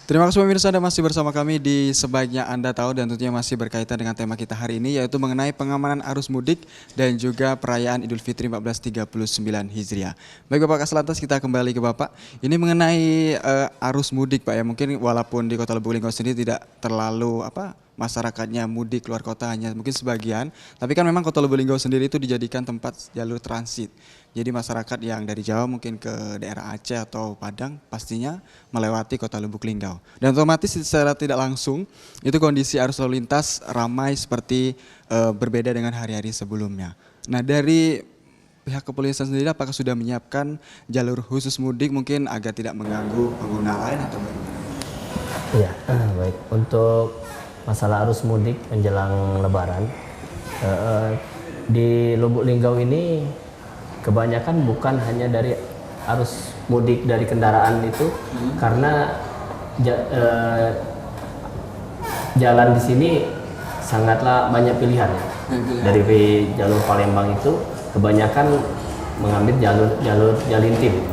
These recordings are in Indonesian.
Terima kasih pemirsa, Anda masih bersama kami di Sebaiknya Anda Tahu, dan tentunya masih berkaitan dengan tema kita hari ini, yaitu mengenai pengamanan arus mudik dan juga perayaan Idul Fitri 1439 Hijriah. Baik Bapak Kaslantas, kita kembali ke Bapak. Ini mengenai arus mudik Pak ya, mungkin walaupun di Kota Lubuk Linggau sendiri tidak terlalu masyarakatnya mudik keluar kota, hanya mungkin sebagian, tapi kan memang Kota Lubuk Linggau sendiri itu dijadikan tempat jalur transit. Jadi masyarakat yang dari Jawa mungkin ke daerah Aceh atau Padang pastinya melewati Kota Lubuk Linggau. Dan otomatis secara tidak langsung itu kondisi arus lalu lintas ramai seperti berbeda dengan hari-hari sebelumnya. Nah, dari pihak kepolisian sendiri apakah sudah menyiapkan jalur khusus mudik mungkin agar tidak mengganggu pengguna lain atau bagaimana? Iya, baik. Untuk masalah arus mudik menjelang Lebaran, di Lubuk Linggau ini kebanyakan bukan hanya dari arus mudik dari kendaraan itu, karena jalan di sini sangatlah banyak pilihan. Dari jalur Palembang itu kebanyakan mengambil jalur Jalintim,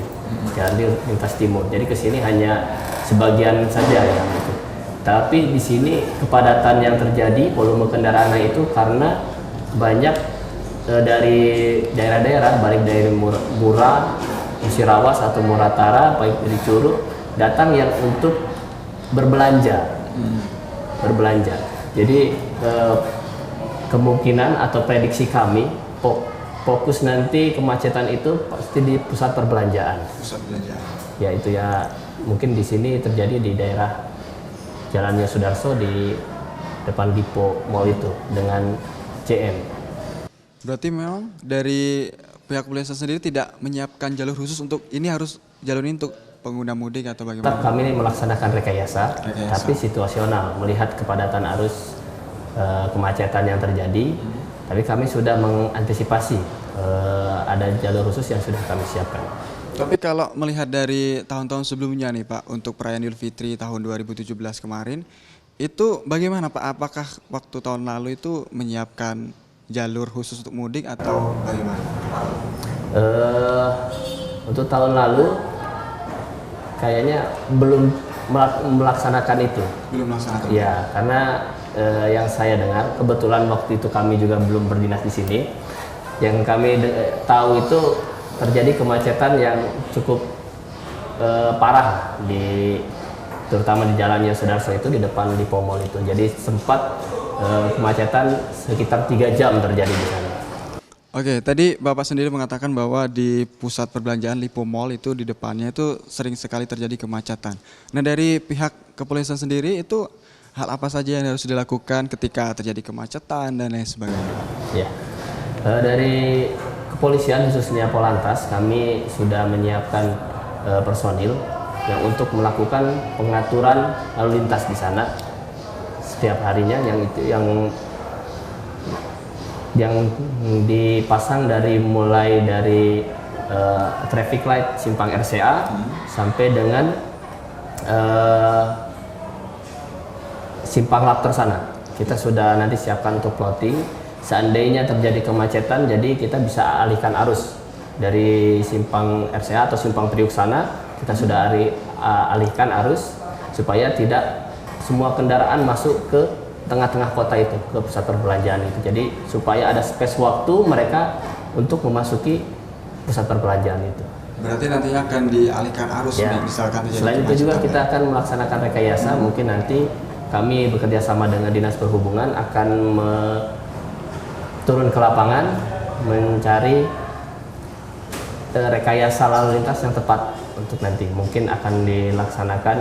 jalur lintas timur. Jadi ke sini hanya sebagian saja yang itu. Tapi di sini kepadatan yang terjadi, volume kendaraan itu karena banyak dari daerah-daerah, baik dari Mura, Musirawas atau Muratara, baik dari Curug, datang yang untuk berbelanja. Jadi kemungkinan atau prediksi kami fokus nanti kemacetan itu pasti di pusat perbelanjaan. Ya itu ya, mungkin di sini terjadi di daerah Jalannya Sudarso di depan Dipo Mall itu dengan CM. Berarti memang dari pihak kepolisian sendiri tidak menyiapkan jalur khusus untuk ini, harus jalur ini untuk pengguna mudik atau bagaimana? Tetap kami melaksanakan rekayasa, tapi situasional, melihat kepadatan arus kemacetan yang terjadi. Tapi kami sudah mengantisipasi, ada jalur khusus yang sudah kami siapkan. Tapi kalau melihat dari tahun-tahun sebelumnya nih Pak, untuk perayaan Idul Fitri tahun 2017 kemarin, itu bagaimana Pak? Apakah waktu tahun lalu itu menyiapkan jalur khusus untuk mudik atau bagaimana? Untuk tahun lalu kayaknya belum melaksanakan itu. Belum melaksanakan? Ya, karena yang saya dengar, kebetulan waktu itu kami juga belum berdinas di sini. Yang kami tahu itu terjadi kemacetan yang cukup parah terutama di Jalannya Sudarso itu, di depan Dipo Mall itu. Jadi sempat kemacetan sekitar 3 jam terjadi di sana. Oke, tadi Bapak sendiri mengatakan bahwa di pusat perbelanjaan Lipo Mall itu di depannya itu sering sekali terjadi kemacetan. Nah, dari pihak kepolisian sendiri itu hal apa saja yang harus dilakukan ketika terjadi kemacetan dan lain sebagainya? Ya, dari kepolisian khususnya Polantas kami sudah menyiapkan personil yang untuk melakukan pengaturan lalu lintas di sana setiap harinya, yang dipasang mulai dari traffic light simpang RCA sampai dengan simpang Lapter sana. Kita sudah nanti siapkan untuk plotting. Seandainya terjadi kemacetan, jadi kita bisa alihkan arus dari simpang RCA atau simpang Priuk sana. Kita sudah alihkan arus supaya tidak semua kendaraan masuk ke tengah-tengah kota itu, ke pusat perbelanjaan itu. Jadi supaya ada space waktu mereka untuk memasuki pusat perbelanjaan itu. Berarti nantinya akan dialihkan arus ya, misalkan terjadi. Selain itu juga kita akan melaksanakan rekayasa. Mungkin nanti kami bekerja sama dengan Dinas Perhubungan akan turun ke lapangan mencari rekayasa lalu lintas yang tepat untuk nanti. Mungkin akan dilaksanakan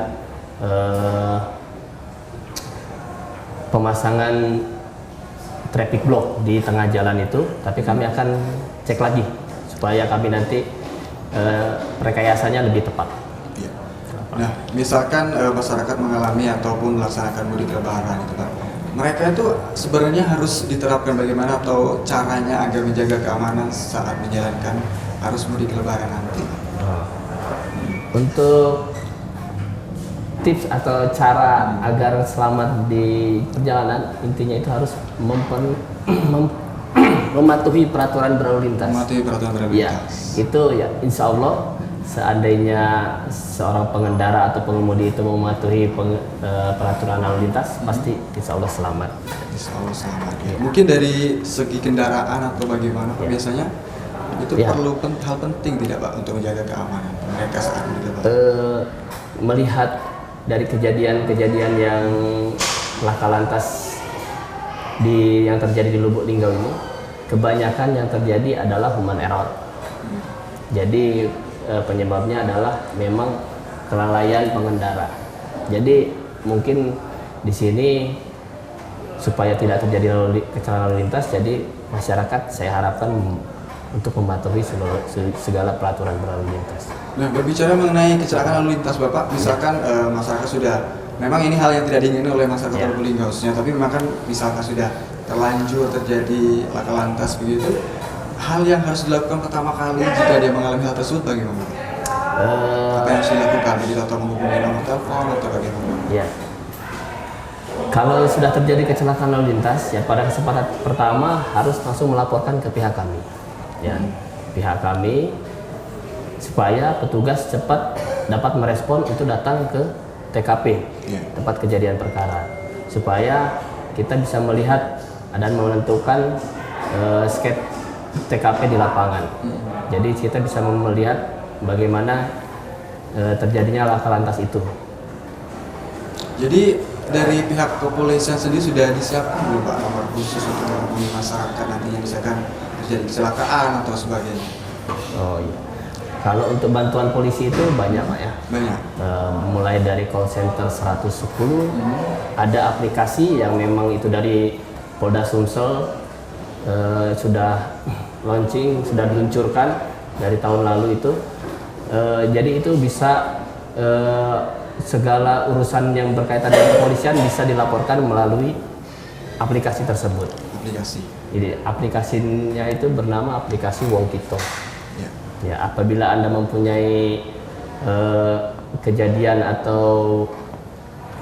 pemasangan traffic block di tengah jalan itu, tapi kami akan cek lagi supaya kami nanti rekayasanya lebih tepat. Ya. Nah, misalkan masyarakat mengalami ataupun melaksanakan mudik lebaran itu Pak, mereka itu sebenarnya harus diterapkan bagaimana atau caranya agar menjaga keamanan saat menjalankan arus mudik lebaran nanti? Untuk tips atau cara mematuhi peraturan berlalu lintas. Mematuhi peraturan berlalu Ya, lintas. itu ya insya Allah seandainya seorang pengendara atau pengemudi itu mematuhi peraturan lalu lintas, pasti insya Allah selamat. Insya Allah selamat. Ya. Mungkin dari segi kendaraan atau bagaimana Pak, biasanya itu perlu hal penting tidak Pak untuk menjaga keamanan mereka saat ini Pak? Melihat dari kejadian-kejadian yang laka lantas yang terjadi di Lubuk Linggau ini, kebanyakan yang terjadi adalah human error. Jadi penyebabnya adalah memang kelalaian pengendara. Jadi mungkin di sini supaya tidak terjadi kecelakaan lalu lintas, jadi masyarakat saya harapkan untuk mematuhi segala peraturan berlalu lintas. Nah, berbicara mengenai kecelakaan lalu lintas Bapak, misalkan masyarakat sudah, memang ini hal yang tidak diinginkan oleh masyarakat Lubuk Linggau khususnya, tapi memang kan misalkan sudah terlanjur terjadi laka lantas begitu, hal yang harus dilakukan pertama kali jika dia mengalami hal tersebut bagaimana? Apa yang harus dilakukan? Begitu atau menghubungi nomor telepon atau bagaimana? Ya. Kalau sudah terjadi kecelakaan lalu lintas, ya pada kesempatan pertama harus langsung melaporkan ke pihak kami. Ya, pihak kami supaya petugas cepat dapat merespon untuk datang ke TKP, tempat kejadian perkara, supaya kita bisa melihat dan menentukan skep TKP di lapangan. Jadi kita bisa melihat bagaimana terjadinya laka lantas itu. Jadi dari pihak kepolisian sendiri sudah disiapkan belum Pak nomor khusus untuk menghubungi masyarakat nantinya misalkan terjadi kecelakaan atau sebagainya? Oh iya. Kalau untuk bantuan polisi itu banyak Pak ya. Banyak. Mulai dari call center 110, ada aplikasi yang memang itu dari Polda Sumsel sudah launching, sudah diluncurkan dari tahun lalu itu. Jadi itu bisa segala urusan yang berkaitan dengan kepolisian bisa dilaporkan melalui aplikasi tersebut. Jadi aplikasinya itu bernama aplikasi Wongkito. Ya, apabila Anda mempunyai kejadian atau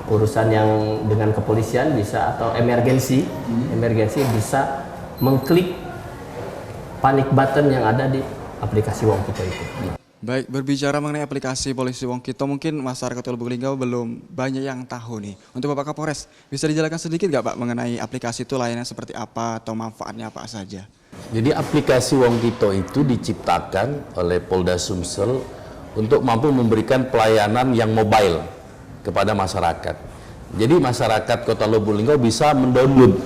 urusan yang dengan kepolisian bisa atau emergensi bisa mengklik panic button yang ada di aplikasi Wongkito itu. Baik, berbicara mengenai aplikasi polisi Wongkito, mungkin masyarakat Lubuk Linggau belum banyak yang tahu nih. Untuk Bapak Kapolres, bisa dijelaskan sedikit nggak Pak mengenai aplikasi itu layannya seperti apa atau manfaatnya apa saja? Jadi aplikasi Wongkito itu diciptakan oleh Polda Sumsel untuk mampu memberikan pelayanan yang mobile kepada masyarakat. Jadi masyarakat Kota Lubuk Linggau bisa mendownload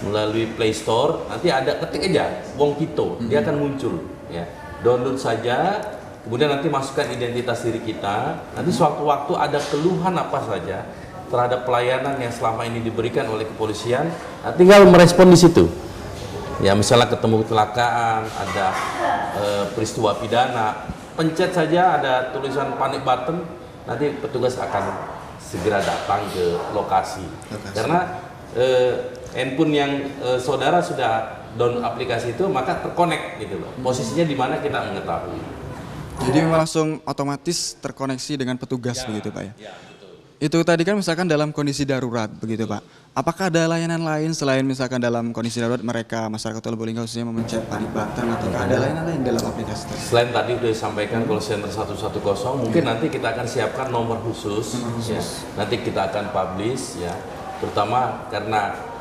melalui Play Store, nanti ada ketik aja Wongkito, dia akan muncul. Ya. Download saja. Kemudian nanti masukkan identitas diri kita, nanti sewaktu-waktu ada keluhan apa saja terhadap pelayanan yang selama ini diberikan oleh kepolisian, nah tinggal merespon di situ. Ya misalnya ketemu kecelakaan, ada peristiwa pidana, pencet saja ada tulisan panic button, nanti petugas akan segera datang ke lokasi. Karena handphone yang saudara sudah download aplikasi itu, maka terkonek gitu loh. Posisinya di mana kita mengetahui. Jadi memang langsung otomatis terkoneksi dengan petugas begitu Pak ya? Ya, betul. Itu tadi kan misalkan dalam kondisi darurat begitu Pak. Apakah ada layanan lain selain misalkan dalam kondisi darurat mereka masyarakat Lubuk Linggau khususnya memencet panic button atau ada layanan lain dalam aplikasi tersebut? Selain tadi sudah disampaikan call center 110, mungkin nanti kita akan siapkan nomor khusus. Ya. Nanti kita akan publish ya, terutama karena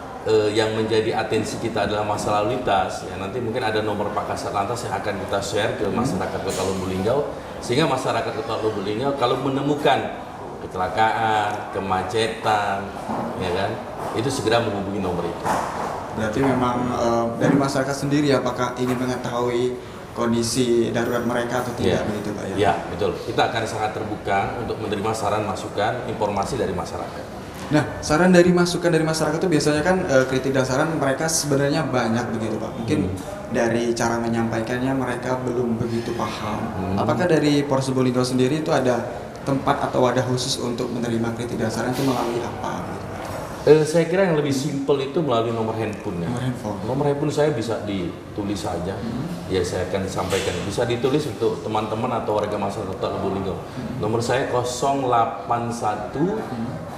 yang menjadi atensi kita adalah masalah lalu lintas ya, nanti mungkin ada nomor Pak Kasat Lantas yang akan kita share ke masyarakat Kota Lubuk Linggau, sehingga masyarakat Kota Lubuk Linggau kalau menemukan kecelakaan, kemacetan ya kan, itu segera menghubungi nomor itu. Berarti memang dari masyarakat sendiri apakah ingin mengetahui kondisi darurat mereka atau tidak begitu Pak ya? Ya betul, kita akan sangat terbuka untuk menerima saran, masukan, informasi dari masyarakat. Nah, saran dari masukan dari masyarakat itu biasanya kan kritik dan saran mereka sebenarnya banyak begitu Pak. Mungkin dari cara menyampaikannya mereka belum begitu paham. Apakah dari Polres Lubuk Linggau sendiri itu ada tempat atau wadah khusus untuk menerima kritik dan saran itu melalui apa? Saya kira yang lebih simpel itu melalui nomor handphone ya. Nomor handphone saya bisa ditulis saja. Ya saya akan sampaikan. Bisa ditulis untuk teman-teman atau warga masyarakat Kota Lubuk Linggau. Nomor saya 081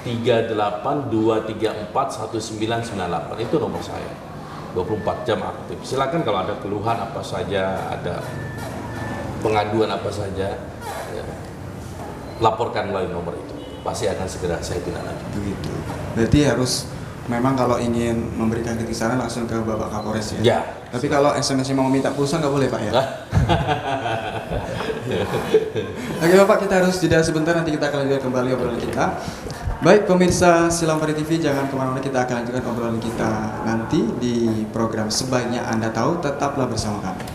38 234 1998, itu nomor saya. 24 jam aktif. Silakan kalau ada keluhan apa saja, ada pengaduan apa saja, ya, laporkan melalui nomor itu. Pasti akan segera saya tindak lanjut. Begitu. Berarti harus memang kalau ingin memberikan kritik saran langsung ke Bapak Kapolres ya? Ya. Tapi kalau SMS mau minta pulsa nggak boleh Pak ya? Oke Bapak, kita harus jeda sebentar, nanti kita akan lanjutkan kembali obrolan kita. Baik pemirsa Silam Pari TV, jangan kemana-mana, kita akan lanjutkan obrolan kita nanti di program Sebaiknya Anda Tahu. Tetaplah bersama kami.